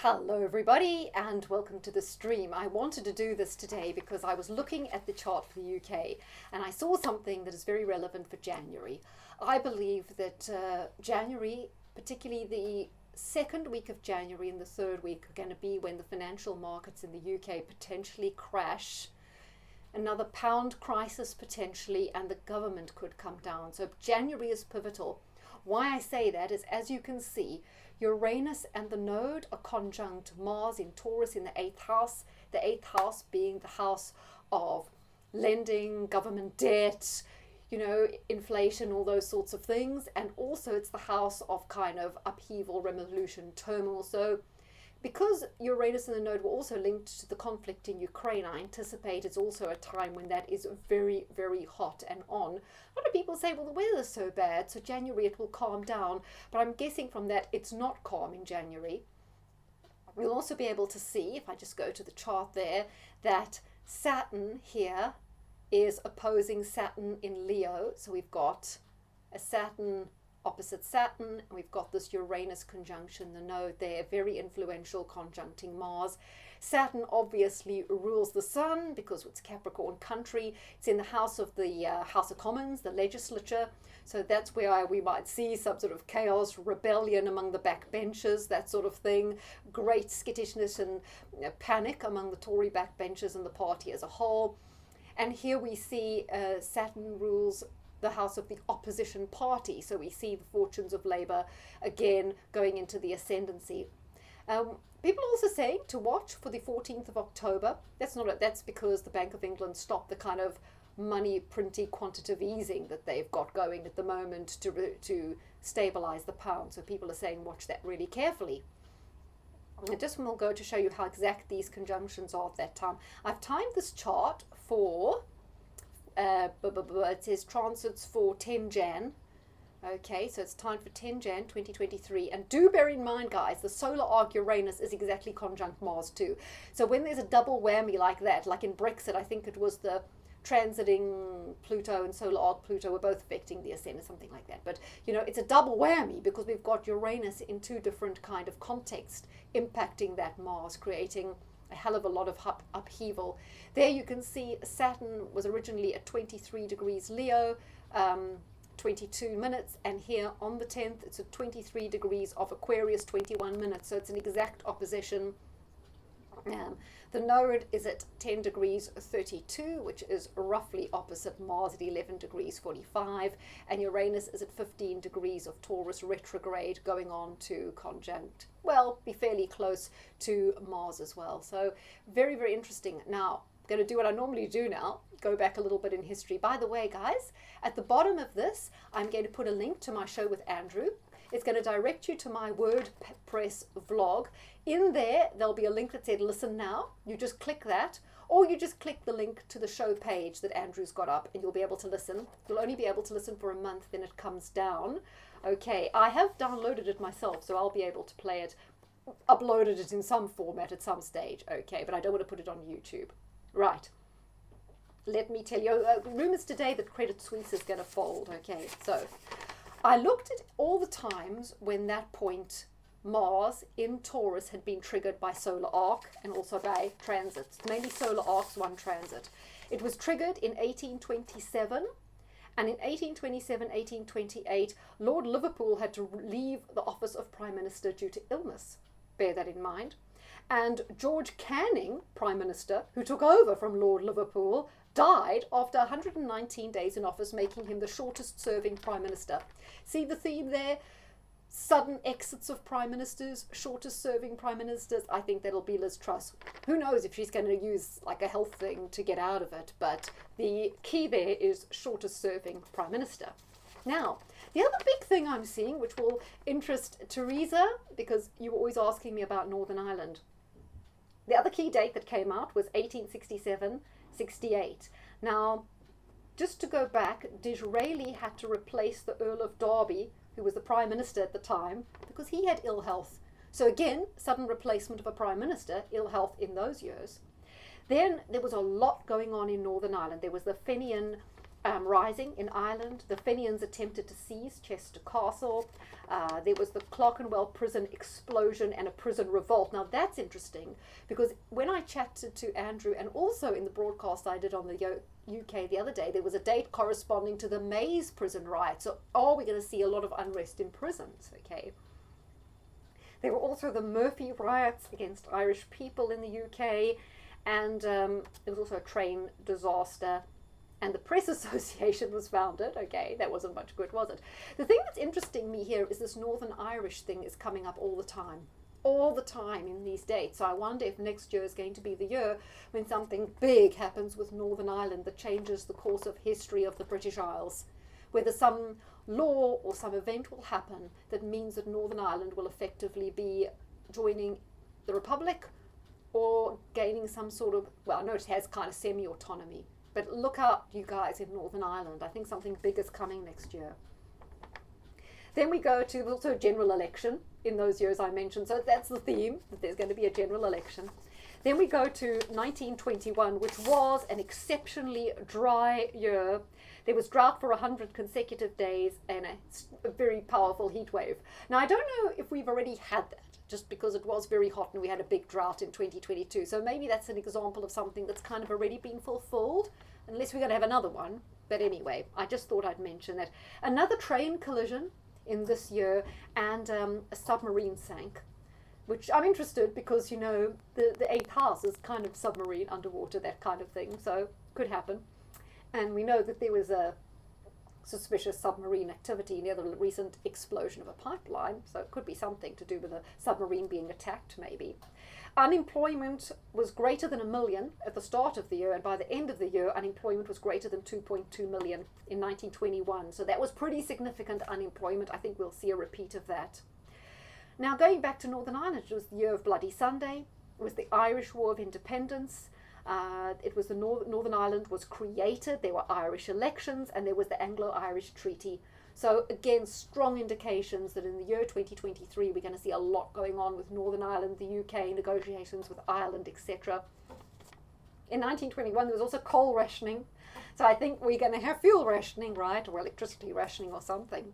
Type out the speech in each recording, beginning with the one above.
Hello everybody and welcome to the stream. I wanted to do this today because I was looking at the chart for the UK and I saw something that is very relevant for January. I believe that January, particularly the second week of January and the third week, are going to be when the financial markets in the UK potentially crash. Another pound crisis potentially, and the government could come down. So January is pivotal. Why I say that is, as you can see, Uranus and the node are conjunct Mars in Taurus in the 8th house. The 8th house being the house of lending, government debt, inflation, all those sorts of things. And also it's the house of kind of upheaval, revolution, turmoil. So because Uranus and the node were also linked to the conflict in Ukraine, I anticipate it's also a time when that is very, very hot and on. A lot of people say, well, the weather's so bad, so January it will calm down. But I'm guessing from that it's not calm in January. We'll also be able to see, if I just go to the chart there, that Saturn here is opposing Saturn in Leo. So we've got a Saturn opposite Saturn, and we've got this Uranus conjunction, the node there, very influential, conjuncting Mars. Saturn obviously rules the sun because it's Capricorn country. It's in the house of Commons, the legislature. So that's where we might see some sort of chaos, rebellion among the backbenchers, that sort of thing. Great skittishness and panic among the Tory backbenchers and the party as a whole. And here we see Saturn rules the house of the opposition party. So we see the fortunes of Labour again going into the ascendancy. People are also saying to watch for the 14th of October. That's because the Bank of England stopped the kind of money printing quantitative easing that they've got going at the moment to stabilize the pound. So people are saying watch that really carefully. I just will go to show you how exact these conjunctions are at that time. I've timed this chart for it says transits for 10 Jan. Okay, so it's time for 10 Jan 2023. And do bear in mind, guys, the solar arc Uranus is exactly conjunct Mars too. So when there's a double whammy like that, like in Brexit, I think it was the transiting Pluto and solar arc Pluto were both affecting the ascendant, something like that. But, it's a double whammy because we've got Uranus in two different kind of context impacting that Mars, creating a hell of a lot of upheaval. There you can see Saturn was originally at 23 degrees Leo, 22 minutes, and here on the 10th it's at 23 degrees of Aquarius, 21 minutes, so it's an exact opposition. The node is at 10 degrees 32, which is roughly opposite Mars at 11 degrees 45, and Uranus is at 15 degrees of Taurus retrograde, going on to conjunct, be fairly close to Mars as well. So very, very interesting. Now, I'm going to do what I normally do now, go back a little bit in history. By the way, guys, at the bottom of this, I'm going to put a link to my show with Andrew. It's going to direct you to my WordPress vlog. In there, there'll be a link that said listen now. You just click that, or you just click the link to the show page that Andrew's got up and you'll be able to listen. You'll only be able to listen for a month, then it comes down. Okay, I have downloaded it myself, so I'll be able to play it, uploaded it in some format at some stage. Okay, but I don't want to put it on YouTube. Right. Let me tell you, rumors today that Credit Suisse is going to fold. Okay, so I looked at all the times when that point Mars in Taurus had been triggered by solar arc and also by transits, mainly solar arcs, one transit. It was triggered in 1827, and in 1827, 1828, Lord Liverpool had to leave the office of Prime Minister due to illness. Bear that in mind. And George Canning, Prime Minister, who took over from Lord Liverpool, died after 119 days in office, making him the shortest serving Prime Minister. See the theme there? Sudden exits of Prime Ministers, shortest serving Prime Ministers. I think that'll be Liz Truss. Who knows if she's going to use like a health thing to get out of it, but the key there is shortest serving Prime Minister. Now, the other big thing I'm seeing, which will interest Teresa, because you were always asking me about Northern Ireland. The other key date that came out was 1867-68. Now, just to go back, Disraeli had to replace the Earl of Derby, who was the Prime Minister at the time, because he had ill health. So again, sudden replacement of a Prime Minister, ill health in those years. Then there was a lot going on in Northern Ireland. There was the Fenian rising in Ireland. The Fenians attempted to seize Chester Castle. There was the Clerkenwell prison explosion and a prison revolt. Now that's interesting, because when I chatted to Andrew, and also in the broadcast I did on the UK the other day, there was a date corresponding to the Maze prison riot. So are we going to see a lot of unrest in prisons? Okay. There were also the Murphy riots against Irish people in the UK, and there was also a train disaster. And the Press Association was founded. Okay, that wasn't much good, was it? The thing that's interesting me here is this Northern Irish thing is coming up all the time in these dates. So I wonder if next year is going to be the year when something big happens with Northern Ireland that changes the course of history of the British Isles. Whether some law or some event will happen that means that Northern Ireland will effectively be joining the Republic or gaining some sort of, well, I know it has kind of semi-autonomy. But look out, you guys, in Northern Ireland. I think something big is coming next year. Then we go to also a general election in those years I mentioned. So that's the theme, that there's going to be a general election. Then we go to 1921, which was an exceptionally dry year. There was drought for 100 consecutive days and a very powerful heat wave. Now, I don't know if we've already had that, just because it was very hot and we had a big drought in 2022. So maybe that's an example of something that's kind of already been fulfilled, unless we're going to have another one. But anyway, I just thought I'd mention that. Another train collision in this year, and a submarine sank, which I'm interested because, you know, the eighth house is kind of submarine, underwater, that kind of thing. So could happen. And we know that there was a suspicious submarine activity near the recent explosion of a pipeline. So it could be something to do with a submarine being attacked, maybe. Unemployment was greater than 1 million at the start of the year, and by the end of the year, unemployment was greater than 2.2 million in 1921. So that was pretty significant unemployment. I think we'll see a repeat of that. Now, going back to Northern Ireland, it was the year of Bloody Sunday. It was the Irish War of Independence. It was the Northern Ireland was created. There were Irish elections, and there was the Anglo-Irish Treaty. So again, strong indications that in the year 2023 we're going to see a lot going on with Northern Ireland, the UK, negotiations with Ireland, etc. In 1921 there was also coal rationing. So I think we're going to have fuel rationing, right, or electricity rationing or something.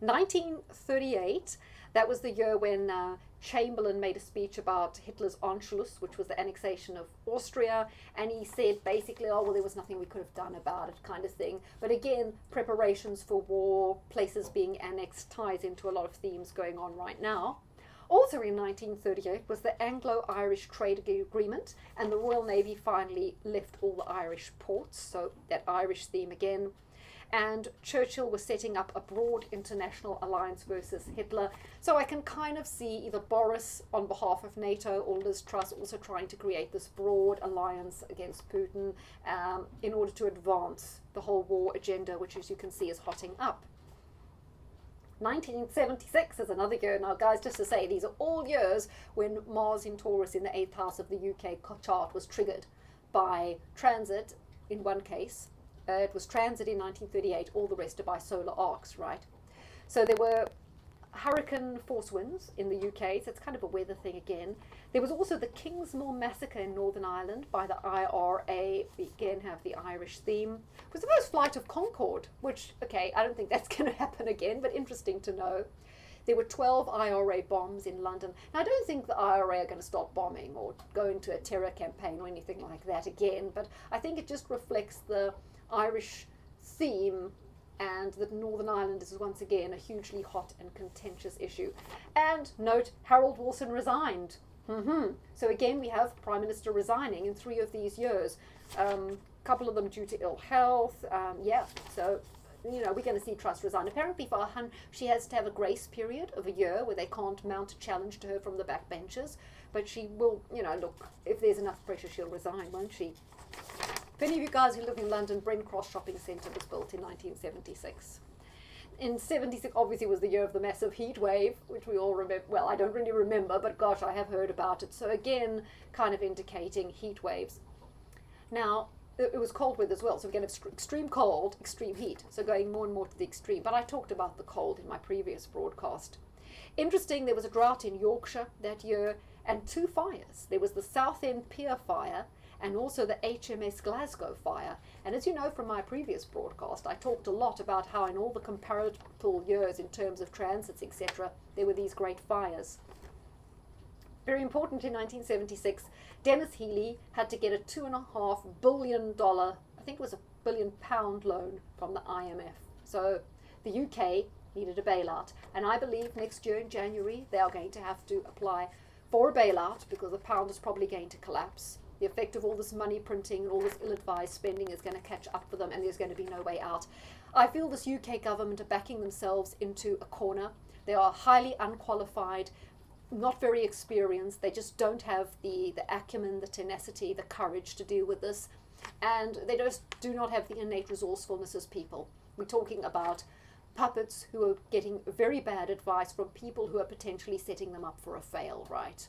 1938, that was the year when Chamberlain made a speech about Hitler's Anschluss, which was the annexation of Austria, and he said basically, oh, well, there was nothing we could have done about it, kind of thing. But again, preparations for war, places being annexed, ties into a lot of themes going on right now. Also in 1938 was the Anglo-Irish Trade Agreement, and the Royal Navy finally left all the Irish ports, so that Irish theme again. And Churchill was setting up a broad international alliance versus Hitler. So I can kind of see either Boris on behalf of NATO or Liz Truss also trying to create this broad alliance against Putin in order to advance the whole war agenda, which, as you can see, is hotting up. 1976 is another year. Now, guys, just to say, these are all years when Mars in Taurus in the 8th house of the UK chart was triggered by transit in one case. It was transit in 1938, all the rest are by solar arcs, right? So there were hurricane force winds in the UK, so it's kind of a weather thing again. There was also the Kingsmill massacre in Northern Ireland by the IRA. We again have the Irish theme. It was the first flight of Concorde, which, okay, I don't think that's going to happen again, but interesting to know. There were 12 IRA bombs in London. Now, I don't think the IRA are going to stop bombing or go into a terror campaign or anything like that again, but I think it just reflects the Irish theme, and that Northern Ireland is once again a hugely hot and contentious issue. And note, Harold Wilson resigned. So again, we have Prime Minister resigning in 3 of these years. Couple of them due to ill health. So, you know, we're going to see Truss resign. Apparently for her, she has to have a grace period of a year where they can't mount a challenge to her from the backbenchers. But she will, you know, look, if there's enough pressure, she'll resign, won't she? For any of you guys who live in London, Brent Cross Shopping Centre was built in 1976. In 76, obviously, was the year of the massive heat wave, which we all remember. Well, I don't really remember, but gosh, I have heard about it. So again, kind of indicating heat waves. Now, it was cold weather as well, so we're going to have extreme cold, extreme heat, so going more and more to the extreme. But I talked about the cold in my previous broadcast. Interesting, there was a drought in Yorkshire that year, and 2 fires. There was the Southend Pier fire, and also the HMS Glasgow fire. And as you know from my previous broadcast, I talked a lot about how in all the comparable years in terms of transits, etc., there were these great fires. Very important in 1976, Dennis Healy had to get a $2.5 billion, I think it was a £1 billion loan from the IMF. So the UK needed a bailout. And I believe next year in January, they are going to have to apply for a bailout because the pound is probably going to collapse. The effect of all this money printing and all this ill-advised spending is going to catch up for them, and there's going to be no way out. I feel this UK government are backing themselves into a corner. They are highly unqualified, not very experienced. They just don't have the acumen, the tenacity, the courage to deal with this. And they just do not have the innate resourcefulness as people. We're talking about puppets who are getting very bad advice from people who are potentially setting them up for a fail, right?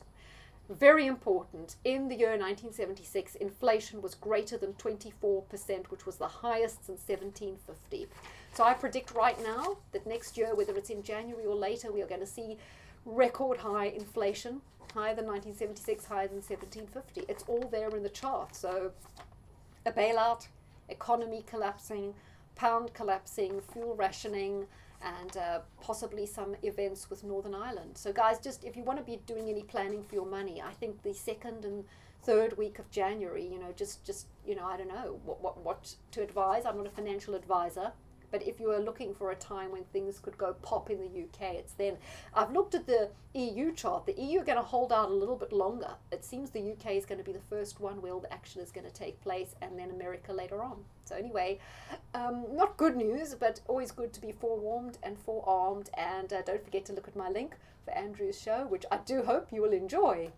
Very important. In the year 1976, inflation was greater than 24%, which was the highest since 1750. So I predict right now that next year, whether it's in January or later, we are going to see record high inflation, higher than 1976, higher than 1750. It's all there in the chart. So a bailout, economy collapsing, pound collapsing, fuel rationing, and possibly some events with Northern Ireland. So guys, just if you want to be doing any planning for your money, I think the 2nd and 3rd week of January, just I don't know what to advise. I'm not a financial advisor, but if you are looking for a time when things could go pop in the UK, it's then. I've looked at the EU chart. The EU are going to hold out a little bit longer. It seems the UK is going to be the first one where all the action is going to take place, and then America later on. So anyway, not good news, but always good to be forewarned and forearmed. And don't forget to look at my link for Andrew's show, which I do hope you will enjoy.